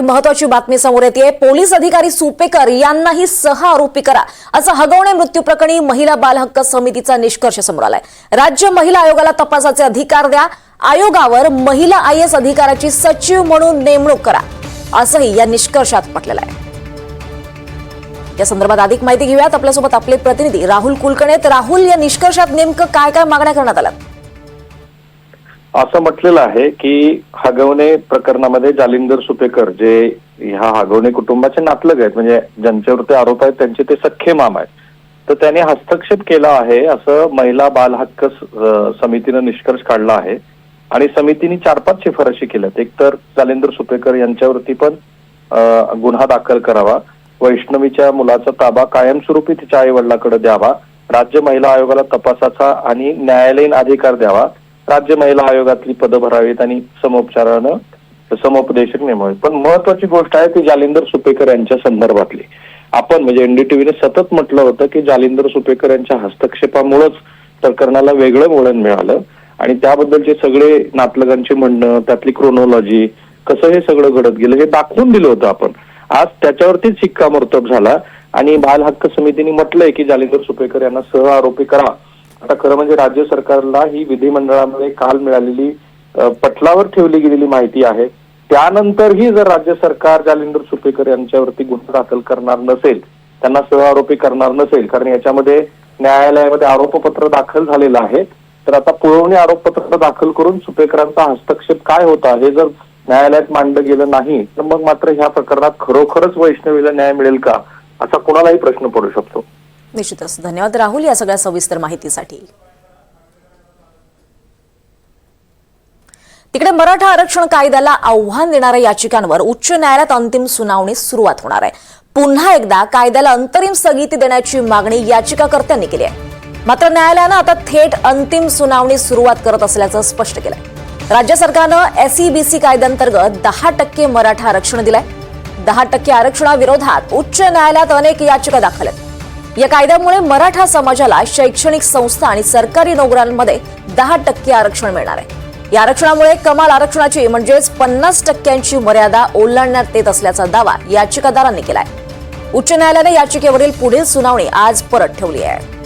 महत्वाची बातमी समोर येते। पोलीस अधिकारी सुपेकर यांनाही सह आरोपी करा असं हगवणे मृत्यू प्रकरणी महिला बाल हक्क समितीचा निष्कर्ष समोर आलाय। राज्य महिला आयोगाला तपासाचे अधिकार द्या, आयोगावर महिला आयएस अधिकाराची सचिव म्हणून नेमणूक करा असंही या निष्कर्षात म्हटलेलं आहे। या संदर्भात अधिक माहिती घेऊयात, आपल्यासोबत आपले प्रतिनिधी राहुल कुलकर्णी। राहुल, या निष्कर्षात नेमकं काय काय मागण्या करण्यात आल्या? असं म्हटलेलं आहे की हगवणे प्रकरणामध्ये जालिंदर सुपेकर जे ह्या हगवणे कुटुंबाचे नातलग आहेत, म्हणजे ज्यांच्यावरती आरोप आहेत त्यांचे ते सख्खे मामा आहेत, तर त्यांनी हस्तक्षेप केला आहे असं महिला बाल हक्क समितीनं निष्कर्ष काढला आहे। आणि समितीने 4-5 शिफारशी केल्यात। एक तर जालिंदर सुपेकर यांच्यावरती पण गुन्हा दाखल करावा, वैष्णवीच्या मुलाचा ताबा कायमस्वरूपी तिच्या आई वडिलांकडे द्यावा, राज्य महिला आयोगाला तपासाचा आणि न्यायालयीन अधिकार द्यावा, राज्य महिला आयोगातली पदं भरावीत आणि समोपचारानं समुपदेशक नेमावेत। पण महत्वाची गोष्ट आहे ती जालिंदर सुपेकर यांच्या संदर्भातली। आपण म्हणजे एनडीटीव्हीने सतत म्हटलं होतं की जालिंदर सुपेकर यांच्या हस्तक्षेपामुळेच प्रकरणाला वेगळं वळण मिळालं आणि त्याबद्दलचे सगळे नातलगांचे म्हणणं, त्यातली क्रोनॉलॉजी, कसं हे सगळं घडत गेलं हे दाखवून दिलं होतं आपण। आज त्याच्यावरतीच शिक्कामोर्तब झाला आणि बाल हक्क समितीने म्हटलंय की जालिंदर सुपेकर यांना सह आरोपी करा। आता खरं म्हणजे राज्य सरकारला ही विधिमंडळामध्ये काल मिळालेली पटलावर ठेवली गेलेली माहिती आहे। त्यानंतरही जर राज्य सरकार जालिंदर सुपेकर यांच्यावरती गुन्हा दाखल करणार नसेल, त्यांना सह आरोपी करणार नसेल, कारण याच्यामध्ये न्यायालयामध्ये आरोपपत्र दाखल झालेलं आहे, तर आता पुरवणी आरोपपत्र दाखल करून सुपेकरांचा हस्तक्षेप काय होता हे जर न्यायालयात मांडलं गेलं नाही तर मग मात्र ह्या प्रकरणात खरोखरच वैष्णवीला न्याय मिळेल का असा कोणालाही प्रश्न पडू शकतो। निश्चितच धन्यवाद राहुल या सगळ्या सविस्तर माहितीसाठी। तिकडे मराठा आरक्षण कायद्याला आव्हान देणाऱ्या याचिकांवर उच्च न्यायालयात अंतिम सुनावणी सुरुवात होणार आहे। पुन्हा एकदा कायद्याला अंतरिम स्थगिती देण्याची मागणी याचिकाकर्त्यांनी केली आहे, मात्र न्यायालयानं आता थेट अंतिम सुनावणी सुरुवात करत असल्याचं स्पष्ट केलंय। राज्य सरकारनं एसईबीसी कायद्याअंतर्गत 10% मराठा आरक्षण दिलंय। 10% आरक्षणाविरोधात उच्च न्यायालयात अनेक याचिका दाखल आहेत। या कायद्यामुळे मराठा समाजाला शैक्षणिक संस्था आणि सरकारी नोकऱ्यांमध्ये 10% आरक्षण मिळणार आहे। या आरक्षणामुळे कमाल आरक्षणाची म्हणजेच 50% मर्यादा ओलांडण्यात येत असल्याचा दावा याचिकादारांनी केलाय। उच्च न्यायालयाने याचिकेवरील पुढील सुनावणी आज परत ठेवली आहे।